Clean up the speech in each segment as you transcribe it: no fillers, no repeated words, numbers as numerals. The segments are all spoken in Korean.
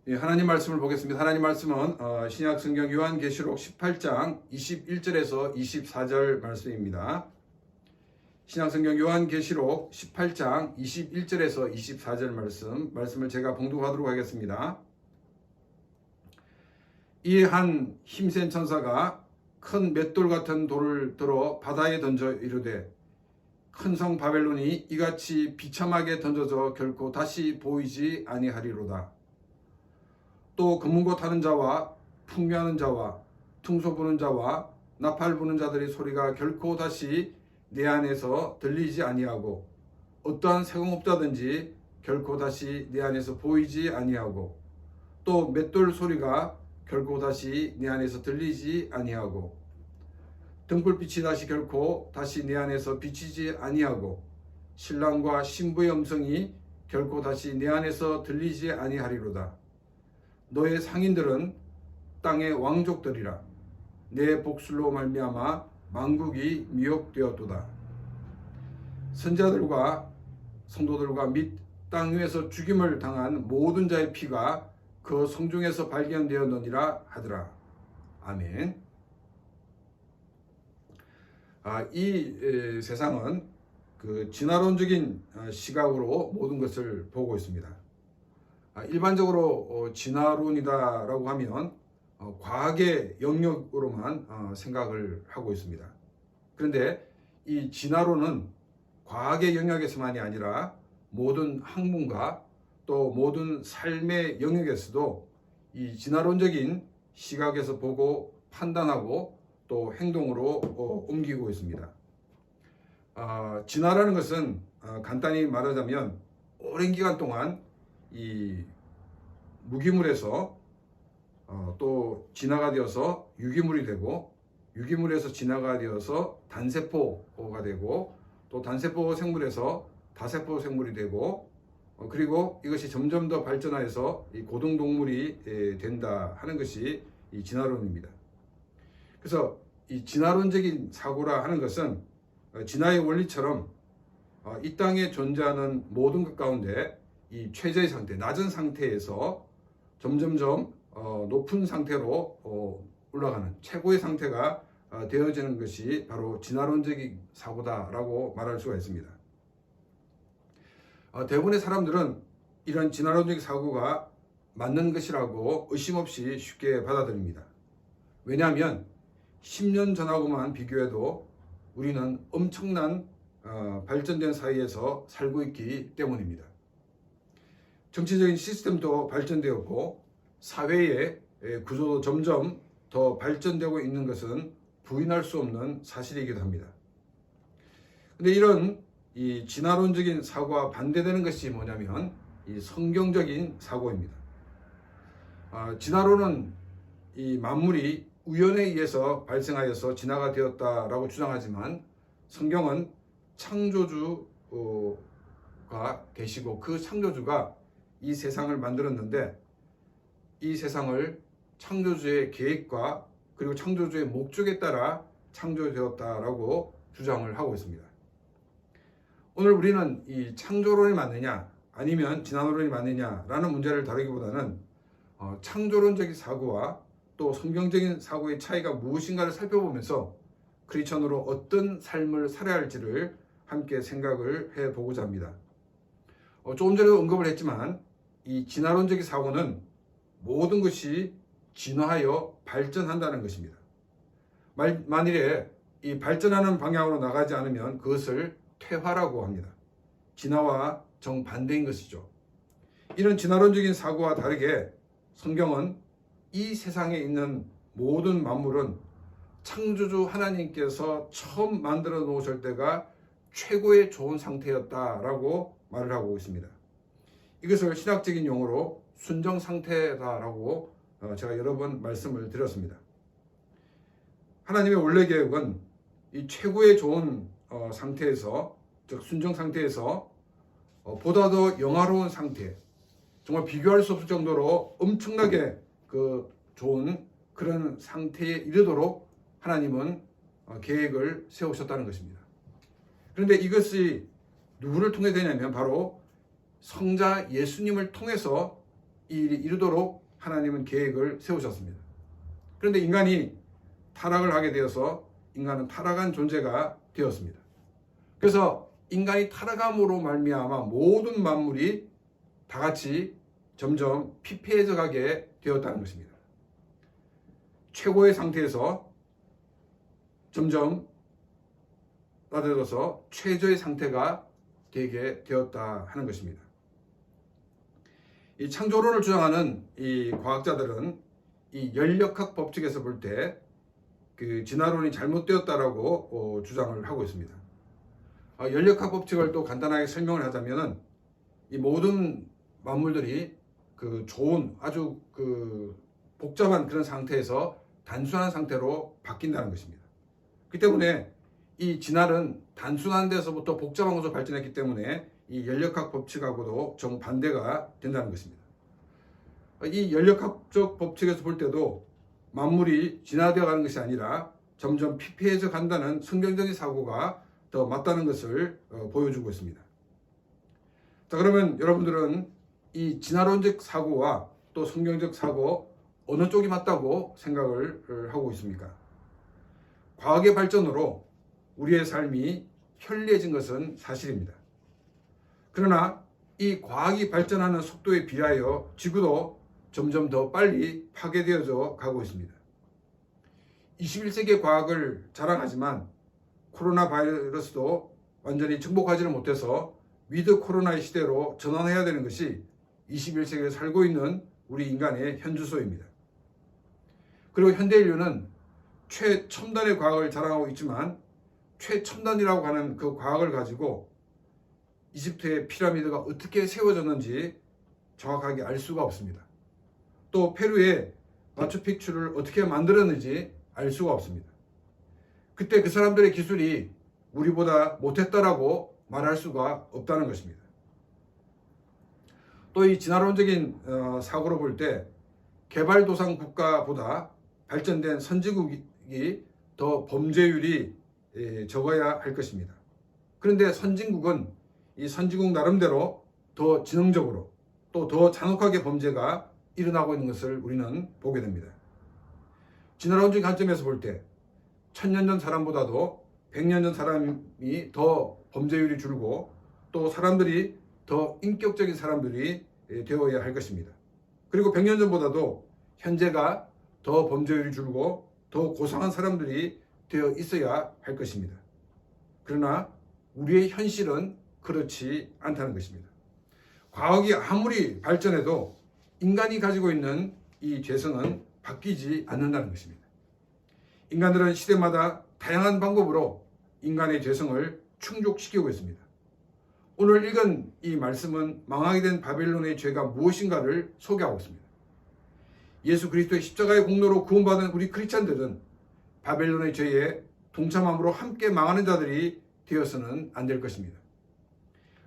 예, 하나님 말씀을 보겠습니다. 하나님 말씀은 신약 성경 요한계시록 18장 21절에서 24절 말씀입니다. 신약 성경 요한계시록 18장 21절에서 24절 말씀을 제가 봉독하도록 하겠습니다. 이에 한 힘센 천사가 큰 맷돌 같은 돌을 들어 바다에 던져 이르되 큰 성 바벨론이 이같이 비참하게 던져져 결코 다시 보이지 아니하리로다. 또 금문고 타는 자와 풍미하는 자와 퉁소 부는 자와 나팔 부는 자들의 소리가 결코 다시 내 안에서 들리지 아니하고 어떠한 세공업자든지 결코 다시 내 안에서 보이지 아니하고 또 맷돌 소리가 결코 다시 내 안에서 들리지 아니하고 등불빛이 다시 결코 다시 내 안에서 비치지 아니하고 신랑과 신부의 음성이 결코 다시 내 안에서 들리지 아니하리로다. 너의 상인들은 땅의 왕족들이라. 내 복술로 말미암아 만국이 미혹되었도다. 선자들과 성도들과 및 땅 위에서 죽임을 당한 모든 자의 피가 그 성중에서 발견되었느니라 하더라. 아멘. 이 세상은 그 진화론적인 시각으로 모든 것을 보고 있습니다. 일반적으로 진화론이다라고 하면 과학의 영역으로만 생각을 하고 있습니다. 그런데 이 진화론은 과학의 영역에서만이 아니라 모든 학문과 또 모든 삶의 영역에서도 이 진화론적인 시각에서 보고 판단하고 또 행동으로 옮기고 있습니다. 진화라는 것은 간단히 말하자면 오랜 기간 동안 이 무기물에서 또 진화가 되어서 유기물이 되고 유기물에서 진화가 되어서 단세포가 되고 또 단세포 생물에서 다세포 생물이 되고 그리고 이것이 점점 더 발전하여서 이 고등동물이 된다 하는 것이 이 진화론입니다. 그래서 이 진화론적인 사고라 하는 것은 진화의 원리처럼 이 땅에 존재하는 모든 것 가운데 이 최저의 상태, 낮은 상태에서 점점점 높은 상태로 올라가는 최고의 상태가 되어지는 것이 바로 진화론적인 사고다라고 말할 수가 있습니다. 대부분의 사람들은 이런 진화론적인 사고가 맞는 것이라고 의심 없이 쉽게 받아들입니다. 왜냐하면 10년 전하고만 비교해도 우리는 엄청난 발전된 사회에서 살고 있기 때문입니다. 정치적인 시스템도 발전되었고 사회의 구조도 점점 더 발전되고 있는 것은 부인할 수 없는 사실이기도 합니다. 그런데 이런 이 진화론적인 사고와 반대되는 것이 뭐냐면 이 성경적인 사고입니다. 진화론은 이 만물이 우연에 의해서 발생하여서 진화가 되었다라고 주장하지만 성경은 창조주가 계시고 그 창조주가 이 세상을 만들었는데 이 세상을 창조주의 계획과 그리고 창조주의 목적에 따라 창조되었다라고 주장을 하고 있습니다. 오늘 우리는 이 창조론이 맞느냐 아니면 진화론이 맞느냐라는 문제를 다루기보다는 창조론적인 사고와 또 성경적인 사고의 차이가 무엇인가를 살펴보면서 크리스천으로 어떤 삶을 살아야 할지를 함께 생각을 해보고자 합니다. 조금 전에 언급을 했지만 이 진화론적인 사고는 모든 것이 진화하여 발전한다는 것입니다. 만일에 이 발전하는 방향으로 나가지 않으면 그것을 퇴화라고 합니다. 진화와 정반대인 것이죠. 이런 진화론적인 사고와 다르게 성경은 이 세상에 있는 모든 만물은 창조주 하나님께서 처음 만들어 놓으실 때가 최고의 좋은 상태였다라고 말을 하고 있습니다. 이것을 신학적인 용어로 순정 상태다라고 제가 여러 번 말씀을 드렸습니다. 하나님의 원래 계획은 이 최고의 좋은 상태에서, 즉 순정 상태에서 보다 더 영화로운 상태, 정말 비교할 수 없을 정도로 엄청나게 그 좋은 그런 상태에 이르도록 하나님은 계획을 세우셨다는 것입니다. 그런데 이것이 누구를 통해 되냐면 바로 성자 예수님을 통해서 이 일이 이루도록 하나님은 계획을 세우셨습니다. 그런데 인간이 타락을 하게 되어서 인간은 타락한 존재가 되었습니다. 그래서 인간이 타락함으로 말미암아 모든 만물이 다 같이 점점 피폐해져 가게 되었다는 것입니다. 최고의 상태에서 점점 낮아져서 최저의 상태가 되게 되었다 하는 것입니다. 이 창조론을 주장하는 이 과학자들은 이 연력학 법칙에서 볼 때 그 진화론이 잘못되었다라고 주장을 하고 있습니다. 연력학 법칙을 또 간단하게 설명을 하자면은 이 모든 만물들이 그 좋은 아주 그 복잡한 그런 상태에서 단순한 상태로 바뀐다는 것입니다. 그렇기 때문에 이 진화는 단순한 데서부터 복잡한 것으로 발전했기 때문에 이 연력학 법칙하고도 정반대가 된다는 것입니다. 이 연력학적 법칙에서 볼 때도 만물이 진화되어 가는 것이 아니라 점점 피폐해져 간다는 성경적인 사고가 더 맞다는 것을 보여주고 있습니다. 자, 그러면 여러분들은 이 진화론적 사고와 또 성경적 사고 어느 쪽이 맞다고 생각을 하고 있습니까? 과학의 발전으로 우리의 삶이 편리해진 것은 사실입니다. 그러나 이 과학이 발전하는 속도에 비하여 지구도 점점 더 빨리 파괴되어져 가고 있습니다. 21세기의 과학을 자랑하지만 코로나 바이러스도 완전히 정복하지는 못해서 위드 코로나의 시대로 전환해야 되는 것이 21세기에 살고 있는 우리 인간의 현주소입니다. 그리고 현대 인류는 최첨단의 과학을 자랑하고 있지만 최첨단이라고 하는 그 과학을 가지고 이집트의 피라미드가 어떻게 세워졌는지 정확하게 알 수가 없습니다. 또 페루의 마추픽추를 어떻게 만들었는지 알 수가 없습니다. 그때 그 사람들의 기술이 우리보다 못했다라고 말할 수가 없다는 것입니다. 또 이 진화론적인 사고로 볼 때 개발도상 국가보다 발전된 선진국이 더 범죄율이 적어야 할 것입니다. 그런데 선진국은 이 선진국 나름대로 더 지능적으로 또 더 잔혹하게 범죄가 일어나고 있는 것을 우리는 보게 됩니다. 진화론적인 관점에서 볼 때 1000년 전 사람보다도 100년 전 사람이 더 범죄율이 줄고 또 사람들이 더 인격적인 사람들이 되어야 할 것입니다. 그리고 100년 전보다도 현재가 더 범죄율이 줄고 더 고상한 사람들이 되어 있어야 할 것입니다. 그러나 우리의 현실은 그렇지 않다는 것입니다. 과학이 아무리 발전해도 인간이 가지고 있는 이 죄성은 바뀌지 않는다는 것입니다. 인간들은 시대마다 다양한 방법으로 인간의 죄성을 충족시키고 있습니다. 오늘 읽은 이 말씀은 망하게 된 바벨론의 죄가 무엇인가를 소개하고 있습니다. 예수 그리스도의 십자가의 공로로 구원받은 우리 크리스찬들은 바벨론의 죄에 동참함으로 함께 망하는 자들이 되어서는 안 될 것입니다.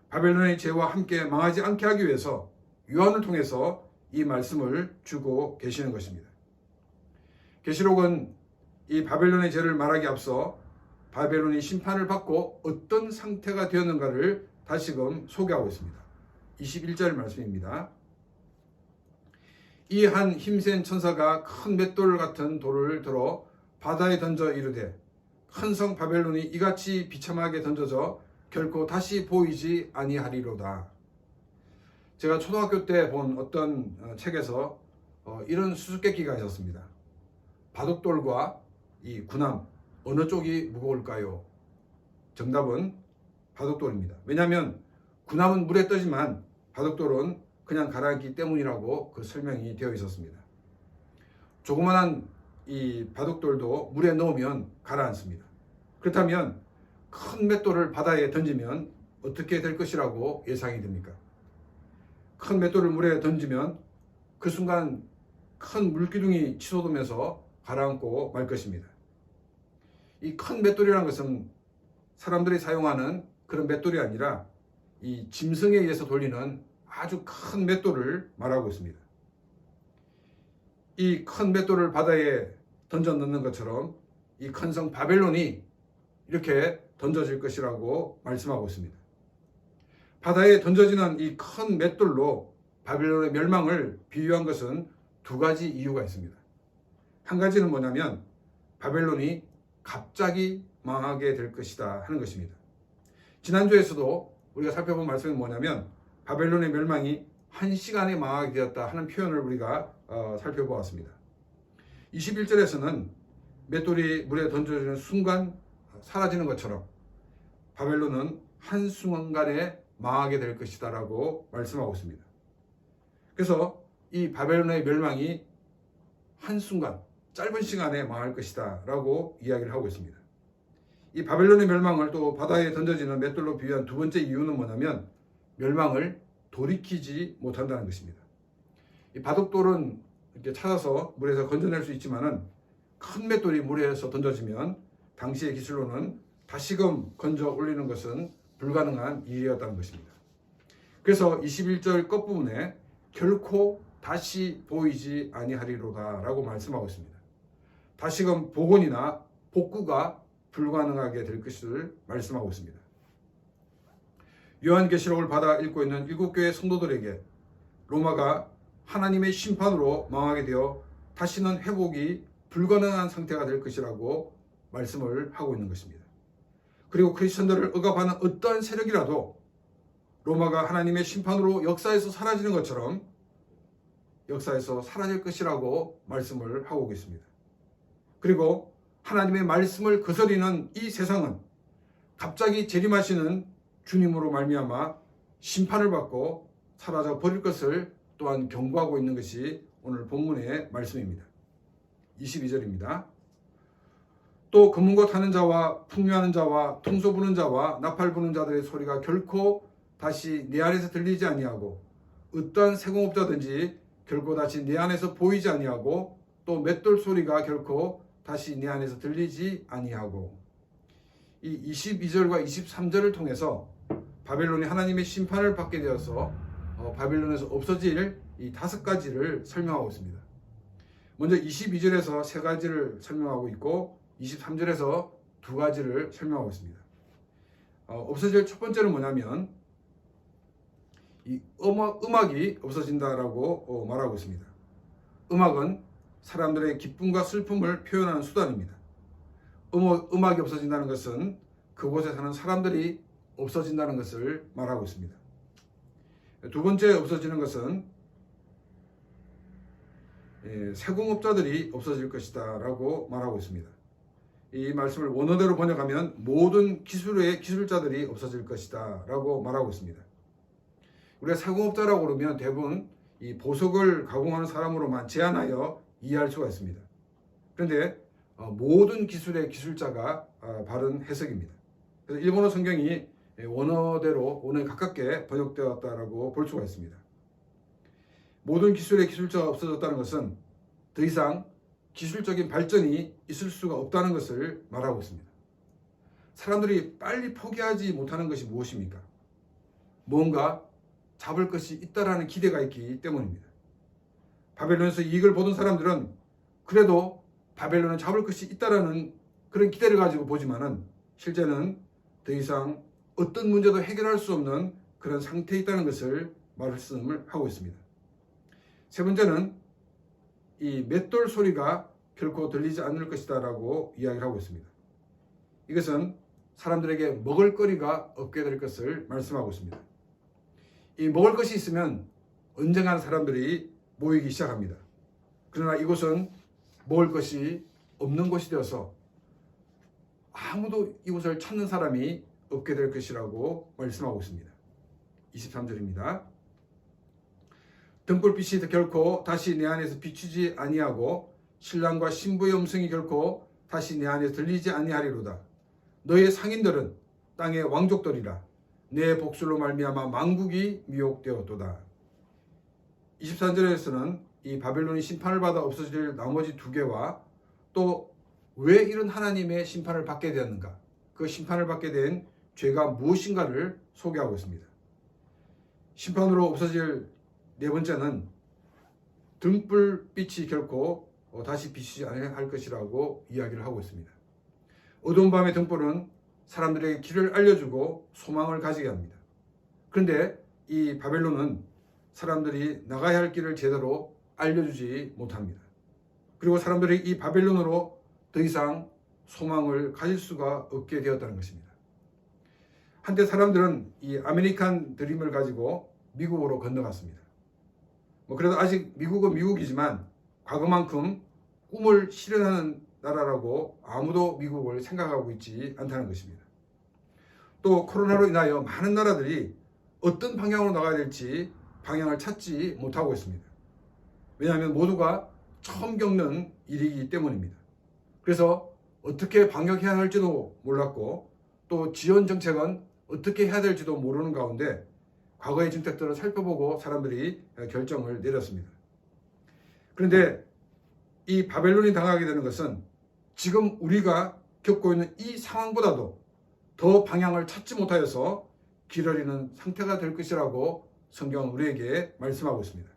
바벨론의 죄와 함께 망하지 않게 하기 위해서 요한을 통해서 이 말씀을 주고 계시는 것입니다. 계시록은 이 바벨론의 죄를 말하기 앞서 바벨론이 심판을 받고 어떤 상태가 되었는가를 다시금 소개하고 있습니다. 21절 말씀입니다. 이 한 힘센 천사가 큰 맷돌 같은 돌을 들어 바다에 던져 이르되 큰 성 바벨론이 이같이 비참하게 던져져 결코 다시 보이지 아니하리로다. 제가 초등학교 때 본 어떤 책에서 이런 수수께끼가 있었습니다. 바둑돌과 이 군함 어느 쪽이 무거울까요? 정답은 바둑돌입니다. 왜냐하면 군함은 물에 떠지만 바둑돌은 그냥 가라앉기 때문이라고 그 설명이 되어 있었습니다. 조그만한 이 바둑돌도 물에 넣으면 가라앉습니다. 그렇다면 큰 맷돌을 바다에 던지면 어떻게 될 것이라고 예상이 됩니까? 큰 맷돌을 물에 던지면 그 순간 큰 물기둥이 치솟으면서 가라앉고 말 것입니다. 이 큰 맷돌이라는 것은 사람들이 사용하는 그런 맷돌이 아니라 이 짐승에 의해서 돌리는 아주 큰 맷돌을 말하고 있습니다. 이 큰 맷돌을 바다에 던져 넣는 것처럼 이 큰 성 바벨론이 이렇게 던져질 것이라고 말씀하고 있습니다. 바다에 던져지는 이 큰 맷돌로 바벨론의 멸망을 비유한 것은 두 가지 이유가 있습니다. 한 가지는 뭐냐면 바벨론이 갑자기 망하게 될 것이다 하는 것입니다. 지난주에서도 우리가 살펴본 말씀이 뭐냐면 바벨론의 멸망이 한 시간에 망하게 되었다 하는 표현을 우리가 살펴보았습니다. 21절에서는 맷돌이 물에 던져지는 순간 사라지는 것처럼 바벨론은 한순간에 망하게 될 것이다 라고 말씀하고 있습니다. 그래서 이 바벨론의 멸망이 한순간 짧은 시간에 망할 것이다 라고 이야기를 하고 있습니다. 이 바벨론의 멸망을 또 바다에 던져지는 맷돌로 비유한 두 번째 이유는 뭐냐면 멸망을 돌이키지 못한다는 것입니다. 이 바둑돌은 이렇게 찾아서 물에서 건져낼 수 있지만은 큰 맷돌이 물에서 던져지면 당시의 기술로는 다시금 건져 올리는 것은 불가능한 일이었다는 것입니다. 그래서 21절 끝부분에 결코 다시 보이지 아니하리로다 라고 말씀하고 있습니다. 다시금 복원이나 복구가 불가능하게 될 것을 말씀하고 있습니다. 요한계시록을 받아 읽고 있는 7교회 성도들에게 로마가 하나님의 심판으로 망하게 되어 다시는 회복이 불가능한 상태가 될 것이라고 말씀을 하고 있는 것입니다. 그리고 크리스천들을 억압하는 어떠한 세력이라도 로마가 하나님의 심판으로 역사에서 사라지는 것처럼 역사에서 사라질 것이라고 말씀을 하고 있습니다. 그리고 하나님의 말씀을 거스리는 이 세상은 갑자기 재림하시는 주님으로 말미암아 심판을 받고 사라져 버릴 것을 또한 경고하고 있는 것이 오늘 본문의 말씀입니다. 22절입니다. 또 금문고 타는 자와 풍류하는 자와 통소 부는 자와 나팔 부는 자들의 소리가 결코 다시 내 안에서 들리지 아니하고 어떠한 세공업자든지 결코 다시 내 안에서 보이지 아니하고 또 맷돌 소리가 결코 다시 내 안에서 들리지 아니하고 이 22절과 23절을 통해서 바벨론이 하나님의 심판을 받게 되어서 바벨론에서 없어질 이 5가지를 설명하고 있습니다. 먼저 22절에서 3가지를 설명하고 있고 23절에서 2가지를 설명하고 있습니다. 없어질 첫 번째는 뭐냐면 이 음악이 없어진다라고 말하고 있습니다. 음악은 사람들의 기쁨과 슬픔을 표현하는 수단입니다. 음악이 없어진다는 것은 그곳에 사는 사람들이 없어진다는 것을 말하고 있습니다. 두 번째 없어지는 것은 세공업자들이 없어질 것이다 라고 말하고 있습니다. 이 말씀을 원어대로 번역하면 모든 기술의 기술자들이 없어질 것이다 라고 말하고 있습니다. 우리가 세공업자라고 그러면 대부분 이 보석을 가공하는 사람으로만 제한하여 이해할 수가 있습니다. 그런데 모든 기술의 기술자가 바른 해석입니다. 그래서 일본어 성경이 원어대로 원어에 가깝게 번역되었다라고 볼 수가 있습니다. 모든 기술의 기술자가 없어졌다는 것은 더 이상 기술적인 발전이 있을 수가 없다는 것을 말하고 있습니다. 사람들이 빨리 포기하지 못하는 것이 무엇입니까? 뭔가 잡을 것이 있다라는 기대가 있기 때문입니다. 바벨론에서 이익을 보던 사람들은 그래도 바벨론은 잡을 것이 있다라는 그런 기대를 가지고 보지만은 실제는 더 이상 어떤 문제도 해결할 수 없는 그런 상태에 있다는 것을 말씀을 하고 있습니다. 세 번째는 이 맷돌 소리가 결코 들리지 않을 것이다 라고 이야기를 하고 있습니다. 이것은 사람들에게 먹을 거리가 없게 될 것을 말씀하고 있습니다. 이 먹을 것이 있으면 언젠가는 사람들이 모이기 시작합니다. 그러나 이곳은 먹을 것이 없는 곳이 되어서 아무도 이곳을 찾는 사람이 없게 될 것이라고 말씀하고 있습니다. 23절입니다. 등불빛이 결코 다시 내 안에서 비추지 아니하고 신랑과 신부의 음성이 결코 다시 내 안에서 들리지 아니하리로다. 너의 상인들은 땅의 왕족들이라. 내 복술로 말미암아 만국이 미혹되었도다. 23절에서는 이 바벨론이 심판을 받아 없어질 나머지 2개와 또 왜 이런 하나님의 심판을 받게 되었는가, 그 심판을 받게 된 죄가 무엇인가를 소개하고 있습니다. 심판으로 없어질 네 번째는 등불빛이 결코 다시 비추지 않을 것이라고 이야기를 하고 있습니다. 어두운 밤의 등불은 사람들에게 길을 알려주고 소망을 가지게 합니다. 그런데 이 바벨론은 사람들이 나가야 할 길을 제대로 알려주지 못합니다. 그리고 사람들이 이 바벨론으로 더 이상 소망을 가질 수가 없게 되었다는 것입니다. 한때 사람들은 이 아메리칸 드림을 가지고 미국으로 건너갔습니다. 그래도 아직 미국은 미국이지만 과거만큼 꿈을 실현하는 나라라고 아무도 미국을 생각하고 있지 않다는 것입니다. 또 코로나로 인하여 많은 나라들이 어떤 방향으로 나가야 될지 방향을 찾지 못하고 있습니다. 왜냐하면 모두가 처음 겪는 일이기 때문입니다. 그래서 어떻게 방역해야 할지도 몰랐고 또 지원 정책은 어떻게 해야 될지도 모르는 가운데 과거의 정책들을 살펴보고 사람들이 결정을 내렸습니다. 그런데 이 바벨론이 당하게 되는 것은 지금 우리가 겪고 있는 이 상황보다도 더 방향을 찾지 못하여서 길어리는 상태가 될 것이라고 성경은 우리에게 말씀하고 있습니다.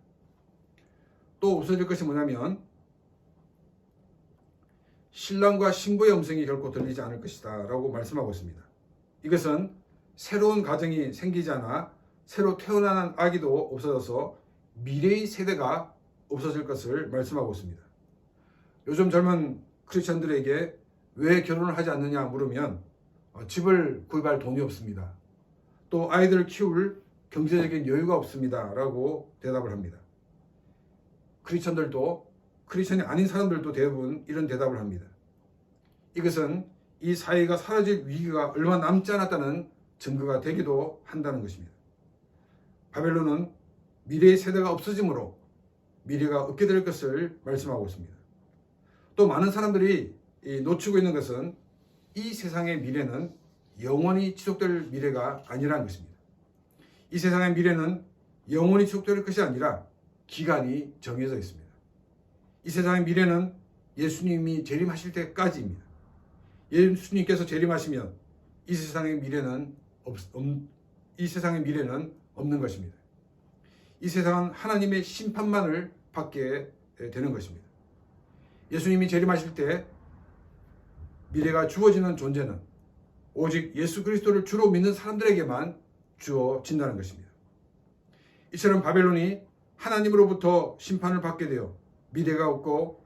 또 없어질 것이 뭐냐면 신랑과 신부의 음성이 결코 들리지 않을 것이다 라고 말씀하고 있습니다. 이것은 새로운 가정이 생기지 않아 새로 태어난 아기도 없어져서 미래의 세대가 없어질 것을 말씀하고 있습니다. 요즘 젊은 크리스천들에게 왜 결혼을 하지 않느냐 물으면 집을 구입할 돈이 없습니다. 또 아이들을 키울 경제적인 여유가 없습니다 라고 대답을 합니다. 크리스천들도 크리스천이 아닌 사람들도 대부분 이런 대답을 합니다. 이것은 이 사회가 사라질 위기가 얼마 남지 않았다는 증거가 되기도 한다는 것입니다. 바벨론은 미래의 세대가 없어지므로 미래가 없게 될 것을 말씀하고 있습니다. 또 많은 사람들이 놓치고 있는 것은 이 세상의 미래는 영원히 지속될 미래가 아니라는 것입니다. 이 세상의 미래는 영원히 지속될 것이 아니라 기간이 정해져 있습니다. 이 세상의 미래는 예수님이 재림하실 때까지입니다. 예수님께서 재림하시면 이 세상의 미래는 없는 것입니다. 이 세상은 하나님의 심판만을 받게 되는 것입니다. 예수님이 재림하실 때 미래가 주어지는 존재는 오직 예수 그리스도를 주로 믿는 사람들에게만 주어진다는 것입니다. 이처럼 바벨론이 하나님으로부터 심판을 받게 되어 미래가 없고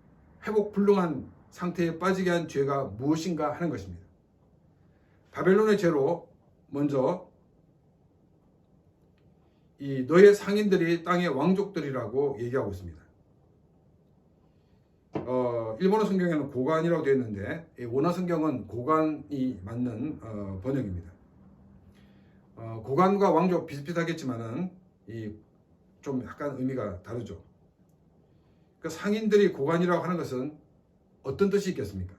회복 불능한 상태에 빠지게 한 죄가 무엇인가 하는 것입니다. 바벨론의 죄로 먼저 이 너의 상인들이 땅의 왕족들이라고 얘기하고 있습니다. 일본어 성경에는 고관이라고 되어 있는데 원어 성경은 고관이 맞는 번역입니다. 고관과 왕족 비슷비슷하겠지만은 좀 약간 의미가 다르죠. 그 상인들이 고관이라고 하는 것은 어떤 뜻이 있겠습니까?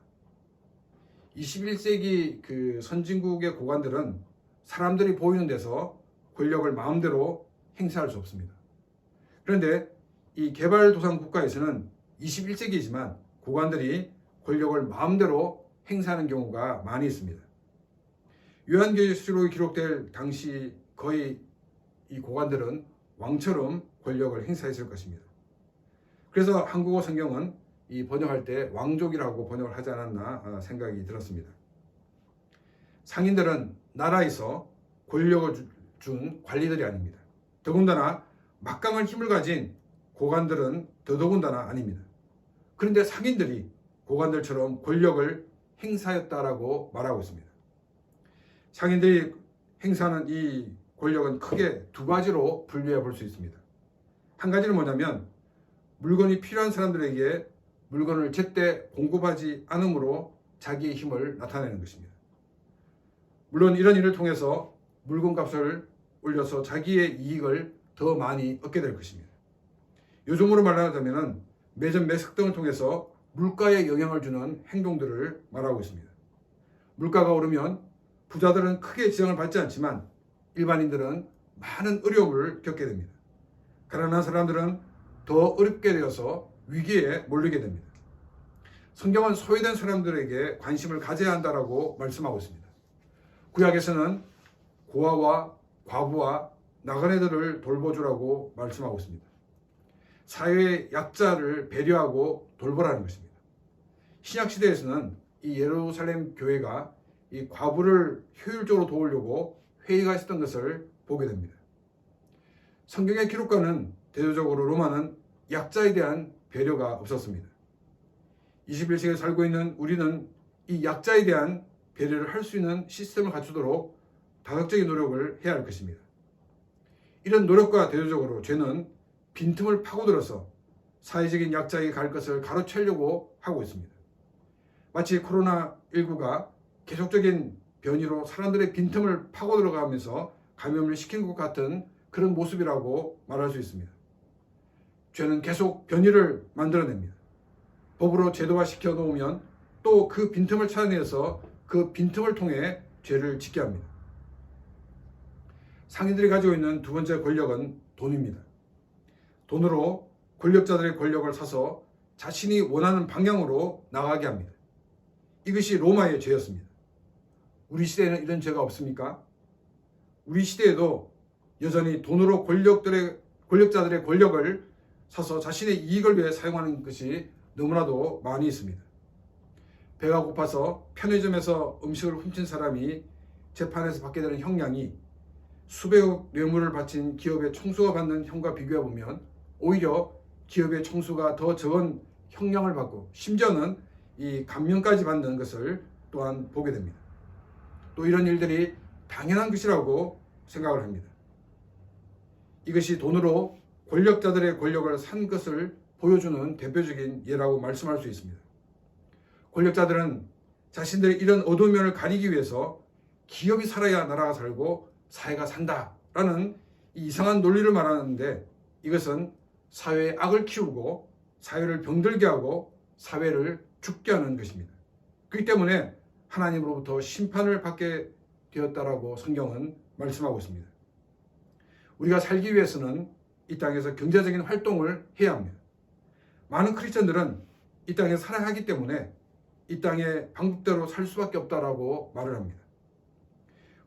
21세기 그 선진국의 고관들은 사람들이 보이는 데서 권력을 마음대로 행사할 수 없습니다. 그런데 이 개발도상 국가에서는 21세기이지만 고관들이 권력을 마음대로 행사하는 경우가 많이 있습니다. 요한계시록에 기록될 당시 거의 이 고관들은 왕처럼 권력을 행사했을 것입니다. 그래서 한국어 성경은 이 번역할 때 왕족이라고 번역을 하지 않았나 생각이 들었습니다. 상인들은 나라에서 권력을 준 관리들이 아닙니다. 더군다나 막강한 힘을 가진 고관들은 더더군다나 아닙니다. 그런데 상인들이 고관들처럼 권력을 행사했다라고 말하고 있습니다. 상인들이 행사하는 이 권력은 크게 두 가지로 분류해 볼 수 있습니다. 한 가지는 뭐냐면 물건이 필요한 사람들에게 물건을 제때 공급하지 않으므로 자기의 힘을 나타내는 것입니다. 물론 이런 일을 통해서 물건값을 올려서 자기의 이익을 더 많이 얻게 될 것입니다. 요즘으로 말하자면 매점 매석 등을 통해서 물가에 영향을 주는 행동들을 말하고 있습니다. 물가가 오르면 부자들은 크게 지장을 받지 않지만 일반인들은 많은 어려움을 겪게 됩니다. 가난한 사람들은 더 어렵게 되어서 위기에 몰리게 됩니다. 성경은 소외된 사람들에게 관심을 가져야 한다라고 말씀하고 있습니다. 구약에서는 고아와 과부와 나그네들을 돌보주라고 말씀하고 있습니다. 사회의 약자를 배려하고 돌보라는 것입니다. 신약시대에서는 이 예루살렘 교회가 이 과부를 효율적으로 도우려고 회의가 있었던 것을 보게 됩니다. 성경의 기록과는 대조적으로 로마는 약자에 대한 배려가 없었습니다. 21세기에 살고 있는 우리는 이 약자에 대한 배려를 할 수 있는 시스템을 갖추도록 다각적인 노력을 해야 할 것입니다. 이런 노력과 대조적으로 죄는 빈틈을 파고들어서 사회적인 약자에게 갈 것을 가로채려고 하고 있습니다. 마치 코로나19가 계속적인 변이로 사람들의 빈틈을 파고들어가면서 감염을 시킨 것 같은 그런 모습이라고 말할 수 있습니다. 죄는 계속 변이를 만들어냅니다. 법으로 제도화시켜 놓으면 또 그 빈틈을 찾아내서 그 빈틈을 통해 죄를 짓게 합니다. 상인들이 가지고 있는 두 번째 권력은 돈입니다. 돈으로 권력자들의 권력을 사서 자신이 원하는 방향으로 나가게 합니다. 이것이 로마의 죄였습니다. 우리 시대에는 이런 죄가 없습니까? 우리 시대에도 여전히 돈으로 권력자들의 권력을 사서 자신의 이익을 위해 사용하는 것이 너무나도 많이 있습니다. 배가 고파서 편의점에서 음식을 훔친 사람이 재판에서 받게 되는 형량이 수백억 뇌물을 바친 기업의 총수가 받는 형과 비교해 보면 오히려 기업의 총수가 더 적은 형량을 받고 심지어는 이 감형까지 받는 것을 또한 보게 됩니다. 또 이런 일들이 당연한 것이라고 생각을 합니다. 이것이 돈으로 권력자들의 권력을 산 것을 보여주는 대표적인 예라고 말씀할 수 있습니다. 권력자들은 자신들의 이런 어두운 면을 가리기 위해서 기업이 살아야 나라가 살고 사회가 산다라는 이상한 논리를 말하는데 이것은 사회의 악을 키우고 사회를 병들게 하고 사회를 죽게 하는 것입니다. 그렇기 때문에 하나님으로부터 심판을 받게 되었다라고 성경은 말씀하고 있습니다. 우리가 살기 위해서는 이 땅에서 경제적인 활동을 해야 합니다. 많은 크리스천들은 이 땅에 살아야 하기 때문에 이 땅의 방법대로 살 수밖에 없다라고 말을 합니다.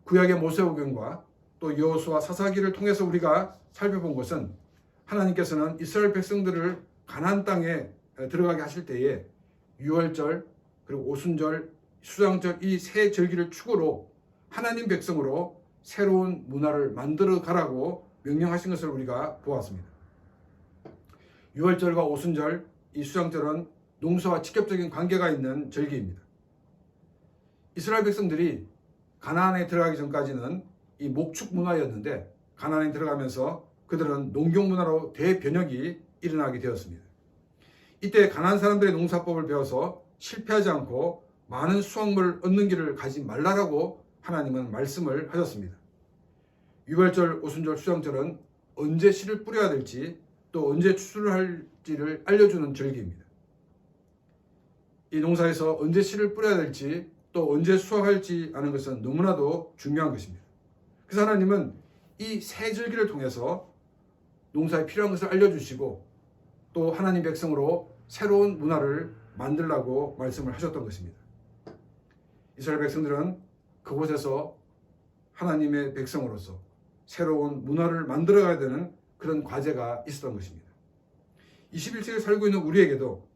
구약의 모세오경과 또 여호수아 사사기를 통해서 우리가 살펴본 것은 하나님께서는 이스라엘 백성들을 가나안 땅에 들어가게 하실 때에 유월절 그리고 오순절, 수장절 이 세 절기를 축으로 하나님 백성으로 새로운 문화를 만들어 가라고 명령하신 것을 우리가 보았습니다. 유월절과 오순절, 이 수장절은 농사와 직접적인 관계가 있는 절기입니다. 이스라엘 백성들이 가나안에 들어가기 전까지는 이 목축 문화였는데 가나안에 들어가면서 그들은 농경 문화로 대변혁이 일어나게 되었습니다. 이때 가나안 사람들의 농사법을 배워서 실패하지 않고 많은 수확물을 얻는 길을 가지 말라라고 하나님은 말씀을 하셨습니다. 유월절, 오순절, 수장절은 언제 씨를 뿌려야 될지 또 언제 추수를 할지를 알려주는 절기입니다. 이 농사에서 언제 씨를 뿌려야 될지 또 언제 수확할지 아는 것은 너무나도 중요한 것입니다. 그래서 하나님은 이 세 절기를 통해서 농사에 필요한 것을 알려주시고 또 하나님 백성으로 새로운 문화를 만들라고 말씀을 하셨던 것입니다. 이스라엘 백성들은 그곳에서 하나님의 백성으로서 새로운 문화를 만들어가야 되는 그런 과제가 있었던 것입니다. 21세기에 살고 있는 우리에게도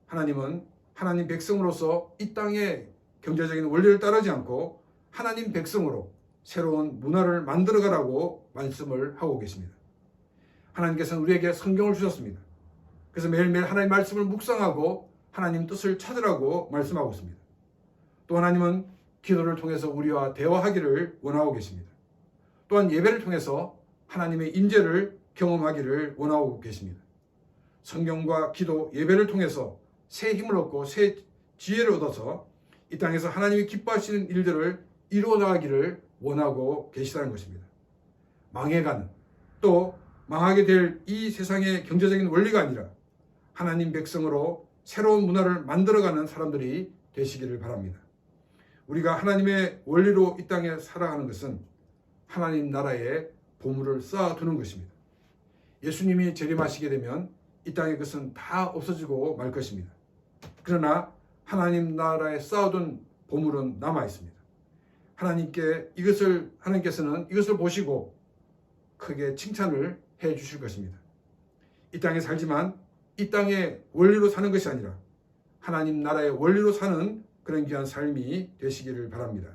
하나님은 하나님 백성으로서 이 땅의 경제적인 원리를 따르지 않고 하나님 백성으로 새로운 문화를 만들어가라고 말씀을 하고 계십니다. 하나님께서는 우리에게 성경을 주셨습니다. 그래서 매일매일 하나님의 말씀을 묵상하고 하나님 뜻을 찾으라고 말씀하고 있습니다. 또 하나님은 기도를 통해서 우리와 대화하기를 원하고 계십니다. 또한 예배를 통해서 하나님의 임재를 경험하기를 원하고 계십니다. 성경과 기도, 예배를 통해서 새 힘을 얻고 새 지혜를 얻어서 이 땅에서 하나님이 기뻐하시는 일들을 이루어 나가기를 원하고 계시다는 것입니다. 망해가는 또 망하게 될 이 세상의 경제적인 원리가 아니라 하나님 백성으로 새로운 문화를 만들어가는 사람들이 되시기를 바랍니다. 우리가 하나님의 원리로 이 땅에 살아가는 것은 하나님 나라에 보물을 쌓아두는 것입니다. 예수님이 재림하시게 되면 이 땅의 것은 다 없어지고 말 것입니다. 그러나 하나님 나라에 쌓아둔 보물은 남아 있습니다. 하나님께서는 이것을 보시고 크게 칭찬을 해 주실 것입니다. 이 땅에 살지만 이 땅의 원리로 사는 것이 아니라 하나님 나라의 원리로 사는 그런 귀한 삶이 되시기를 바랍니다.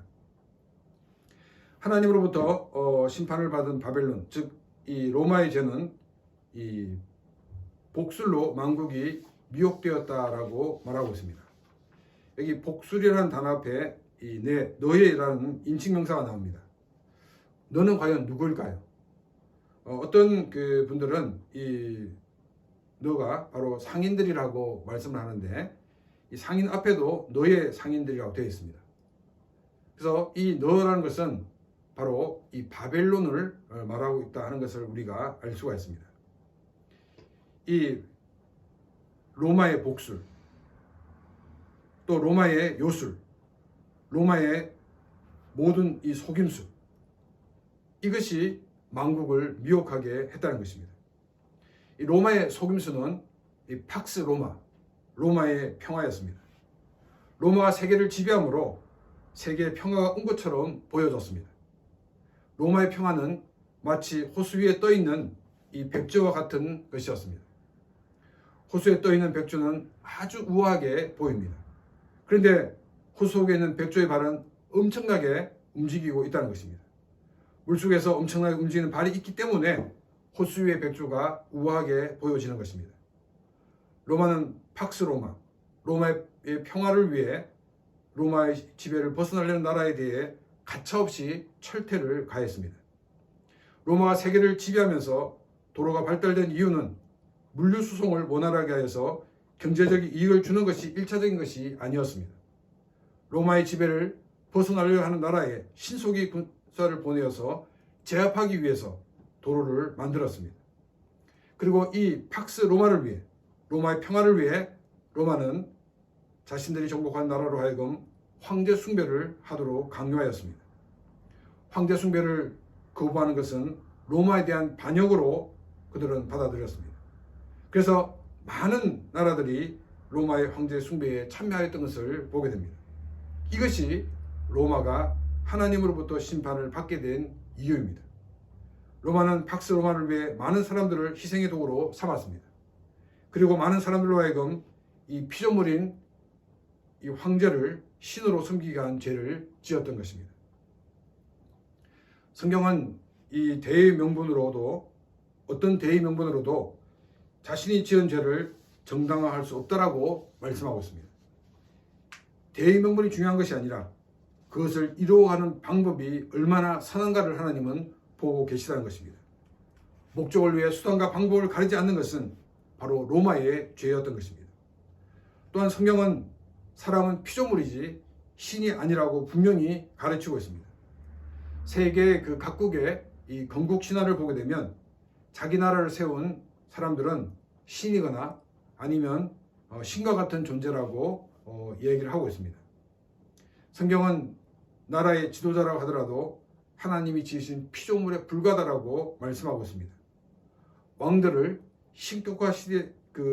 하나님으로부터 심판을 받은 바벨론, 즉 이 로마의 죄는 이 복술로 만국이 미혹되었다라고 말하고 있습니다. 여기 복술이라는 단어 앞에 이 너희라는 인칭명사가 나옵니다. 너는 과연 누구일까요? 어떤 그 분들은 이 너가 바로 상인들이라고 말씀을 하는데 이 상인 앞에도 너의 상인들이라고 되어 있습니다. 그래서 이 너라는 것은 바로 이 바벨론을 말하고 있다 하는 것을 우리가 알 수가 있습니다. 이 로마의 복술, 또 로마의 요술, 로마의 모든 이 속임수, 이것이 만국을 미혹하게 했다는 것입니다. 이 로마의 속임수는 이 팍스 로마, 로마의 평화였습니다. 로마가 세계를 지배함으로 세계의 평화가 온 것처럼 보여졌습니다. 로마의 평화는 마치 호수 위에 떠 있는 이 백조와 같은 것이었습니다. 호수에 떠 있는 백조는 아주 우아하게 보입니다. 그런데 호수 속에 있는 백조의 발은 엄청나게 움직이고 있다는 것입니다. 물속에서 엄청나게 움직이는 발이 있기 때문에 호수 위의 백조가 우아하게 보여지는 것입니다. 로마는 팍스 로마, 로마의 평화를 위해 로마의 지배를 벗어나려는 나라에 대해 가차없이 철퇴를 가했습니다. 로마가 세계를 지배하면서 도로가 발달된 이유는 물류 수송을 원활하게 하여서 경제적인 이익을 주는 것이 1차적인 것이 아니었습니다. 로마의 지배를 벗어나려 하는 나라에 신속히 군사를 보내어서 제압하기 위해서 도로를 만들었습니다. 그리고 이 팍스 로마를 위해, 로마의 평화를 위해 로마는 자신들이 정복한 나라로 하여금 황제 숭배를 하도록 강요하였습니다. 황제 숭배를 거부하는 것은 로마에 대한 반역으로 그들은 받아들였습니다. 그래서 많은 나라들이 로마의 황제 숭배에 참여하였던 것을 보게 됩니다. 이것이 로마가 하나님으로부터 심판을 받게 된 이유입니다. 로마는 팍스 로마를 위해 많은 사람들을 희생의 도구로 삼았습니다. 그리고 많은 사람들로 하여금 이 피조물인 이 황제를 신으로 섬기게 한 죄를 지었던 것입니다. 성경은 이 대의 명분으로도 어떤 대의 명분으로도 자신이 지은 죄를 정당화할 수 없다라고 말씀하고 있습니다. 대의 명분이 중요한 것이 아니라 그것을 이루어가는 방법이 얼마나 선한가를 하나님은 보고 계시다는 것입니다. 목적을 위해 수단과 방법을 가리지 않는 것은 바로 로마의 죄였던 것입니다. 또한 성경은 사람은 피조물이지 신이 아니라고 분명히 가르치고 있습니다. 세계 그 각국의 이 건국 신화를 보게 되면 자기 나라를 세운 사람들은 신이거나 아니면 신과 같은 존재라고 얘기를 하고 있습니다. 성경은 나라의 지도자라고 하더라도 하나님이 지으신 피조물에 불과하다라고 말씀하고 있습니다. 왕들을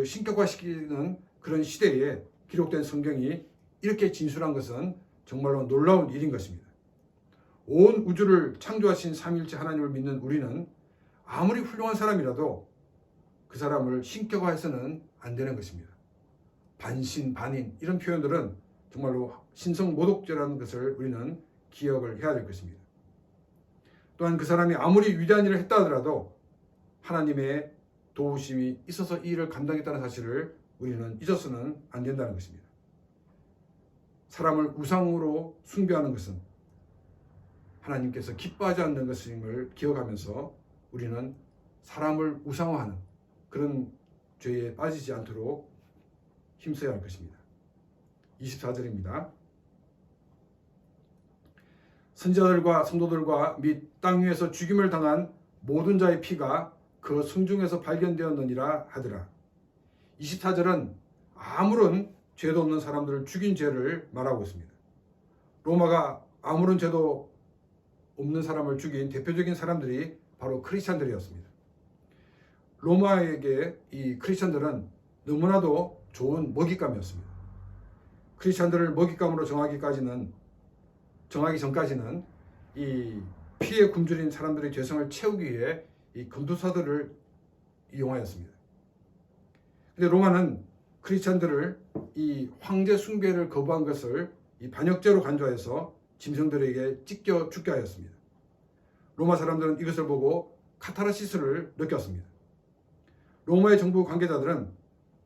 신격화시키는 그런 시대에 기록된 성경이 이렇게 진술한 것은 정말로 놀라운 일인 것입니다. 온 우주를 창조하신 삼위일체 하나님을 믿는 우리는 아무리 훌륭한 사람이라도 그 사람을 신격화해서는 안 되는 것입니다. 반신, 반인 이런 표현들은 정말로 신성모독죄라는 것을 우리는 기억을 해야 될 것입니다. 또한 그 사람이 아무리 위대한 일을 했다 하더라도 하나님의 도우심이 있어서 이 일을 감당했다는 사실을 우리는 잊어서는 안 된다는 것입니다. 사람을 우상으로 숭배하는 것은 하나님께서 기뻐하지 않는 것임을 기억하면서 우리는 사람을 우상화하는 그런 죄에 빠지지 않도록 힘써야 할 것입니다. 24절입니다. 선지자들과 성도들과 및 땅 위에서 죽임을 당한 모든 자의 피가 그 성중에서 발견되었느니라 하더라. 24절은 아무런 죄도 없는 사람들을 죽인 죄를 말하고 있습니다. 로마가 아무런 죄도 없는 사람을 죽인 대표적인 사람들이 바로 크리스찬들이었습니다. 로마에게 이 크리스찬들은 너무나도 좋은 먹잇감이었습니다. 크리스찬들을 먹잇감으로 정하기 전까지는 이 피에 굶주린 사람들의 죄성을 채우기 위해 이 검투사들을 이용하였습니다. 근데 로마는 크리스찬들을 이 황제 숭배를 거부한 것을 이 반역죄로 간주하여서 짐승들에게 찢겨 죽게 하였습니다. 로마 사람들은 이것을 보고 카타르시스를 느꼈습니다. 로마의 정부 관계자들은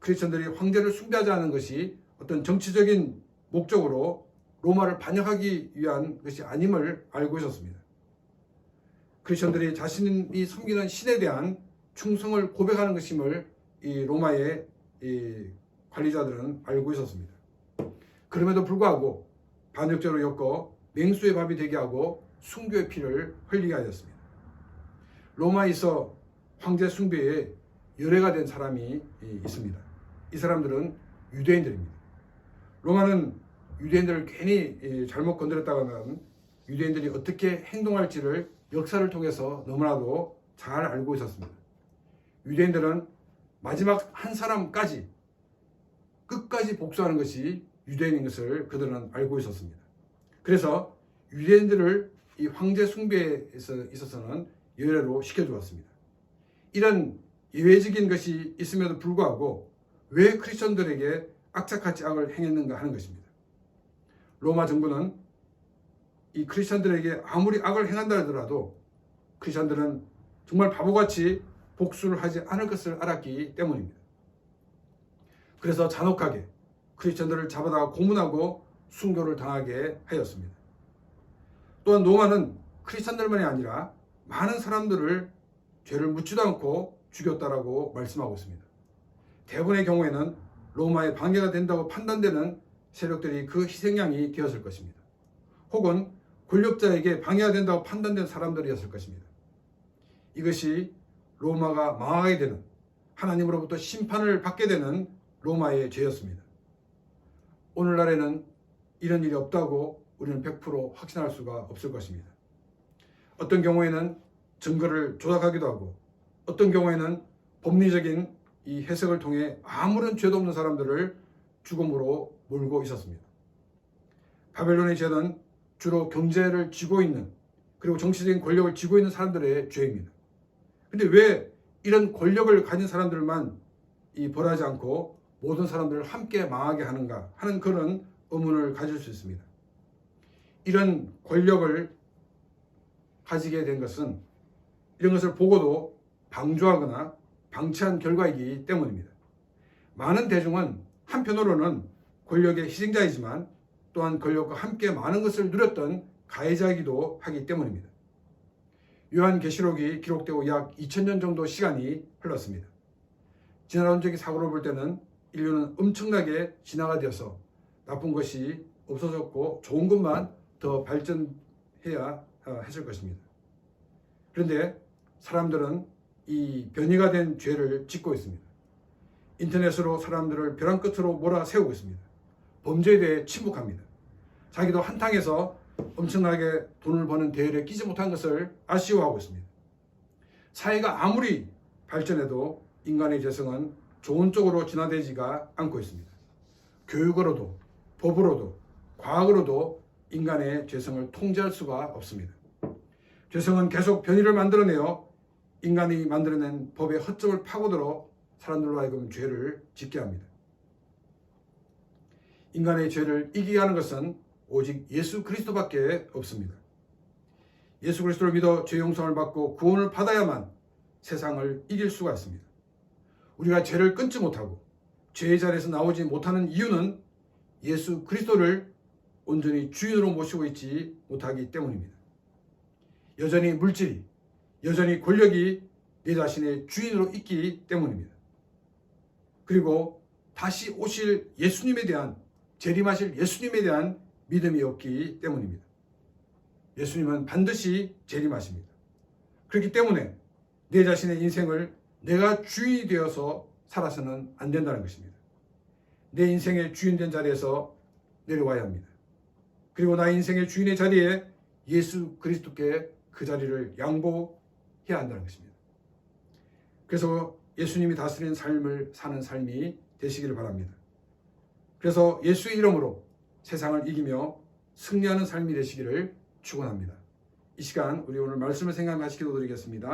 크리스천들이 황제를 숭배하지 않은 것이 어떤 정치적인 목적으로 로마를 반역하기 위한 것이 아님을 알고 있었습니다. 크리스천들이 자신이 섬기는 신에 대한 충성을 고백하는 것임을 이 로마의 이 관리자들은 알고 있었습니다. 그럼에도 불구하고 반역죄로 엮어 맹수의 밥이 되게 하고 순교의 피를 흘리게 하였습니다. 로마에 있어 황제 숭배에 열애가 된 사람이 있습니다. 이 사람들은 유대인들입니다. 로마는 유대인들을 괜히 잘못 건드렸다고 하면 유대인들이 어떻게 행동할지를 역사를 통해서 너무나도 잘 알고 있었습니다. 유대인들은 마지막 한 사람까지 끝까지 복수하는 것이 유대인인 것을 그들은 알고 있었습니다. 그래서 유대인들을 이 황제 숭배에 있어서는 예외로 시켜주었습니다. 이런 예외적인 것이 있음에도 불구하고 왜 크리스천들에게 악착같이 악을 행했는가 하는 것입니다. 로마 정부는 이 크리스천들에게 아무리 악을 행한다 하더라도 크리스천들은 정말 바보같이 복수를 하지 않을 것을 알았기 때문입니다. 그래서 잔혹하게 크리스천들을 잡아다가 고문하고 순교를 당하게 하였습니다. 또한 로마는 크리스천들만이 아니라 많은 사람들을 죄를 묻지도 않고 죽였다라고 말씀하고 있습니다. 대부분의 경우에는 로마에 방해가 된다고 판단되는 세력들이 그 희생양이 되었을 것입니다. 혹은 권력자에게 방해가 된다고 판단된 사람들이었을 것입니다. 이것이 로마가 망하게 되는, 하나님으로부터 심판을 받게 되는 로마의 죄였습니다. 오늘날에는 이런 일이 없다고 우리는 100% 확신할 수가 없을 것입니다. 어떤 경우에는 증거를 조작하기도 하고 어떤 경우에는 법리적인 이 해석을 통해 아무런 죄도 없는 사람들을 죽음으로 몰고 있었습니다. 바벨론의 죄는 주로 경제를 쥐고 있는, 그리고 정치적인 권력을 쥐고 있는 사람들의 죄입니다. 그런데 왜 이런 권력을 가진 사람들만 벌하지 않고 모든 사람들을 함께 망하게 하는가 하는 그런 의문을 가질 수 있습니다. 이런 권력을 가지게 된 것은 이런 것을 보고도 방조하거나 방치한 결과이기 때문입니다. 많은 대중은 한편으로는 권력의 희생자이지만 또한 권력과 함께 많은 것을 누렸던 가해자이기도 하기 때문입니다. 요한계시록이 기록되고 약 2000년 정도 시간이 흘렀습니다. 진화론적인 사고를 볼 때는 인류는 엄청나게 진화가 되어서 나쁜 것이 없어졌고 좋은 것만 더 발전해야 했을 것입니다. 그런데 사람들은 이 변이가 된 죄를 짓고 있습니다. 인터넷으로 사람들을 벼랑 끝으로 몰아세우고 있습니다. 범죄에 대해 침묵합니다. 자기도 한탕에서 엄청나게 돈을 버는 대열에 끼지 못한 것을 아쉬워하고 있습니다. 사회가 아무리 발전해도 인간의 재성은 좋은 쪽으로 진화되지가 않고 있습니다. 교육으로도, 법으로도, 과학으로도 인간의 죄성을 통제할 수가 없습니다. 죄성은 계속 변이를 만들어내어 인간이 만들어낸 법의 허점을 파고들어 사람들로 하여금 죄를 짓게 합니다. 인간의 죄를 이기게 하는 것은 오직 예수 그리스도밖에 없습니다. 예수 그리스도를 믿어 죄 용서를 받고 구원을 받아야만 세상을 이길 수가 있습니다. 우리가 죄를 끊지 못하고 죄의 자리에서 나오지 못하는 이유는 예수 그리스도를 온전히 주인으로 모시고 있지 못하기 때문입니다. 여전히 물질이, 여전히 권력이 내 자신의 주인으로 있기 때문입니다. 그리고 다시 오실 예수님에 대한, 재림하실 예수님에 대한 믿음이 없기 때문입니다. 예수님은 반드시 재림하십니다. 그렇기 때문에 내 자신의 인생을 내가 주인이 되어서 살아서는 안 된다는 것입니다. 내 인생의 주인된 자리에서 내려와야 합니다. 그리고 나의 인생의 주인의 자리에 예수 그리스도께 그 자리를 양보해야 한다는 것입니다. 그래서 예수님이 다스리는 삶을 사는 삶이 되시기를 바랍니다. 그래서 예수의 이름으로 세상을 이기며 승리하는 삶이 되시기를 축원합니다. 이 시간 우리 오늘 말씀을 생각하시기도 드리겠습니다.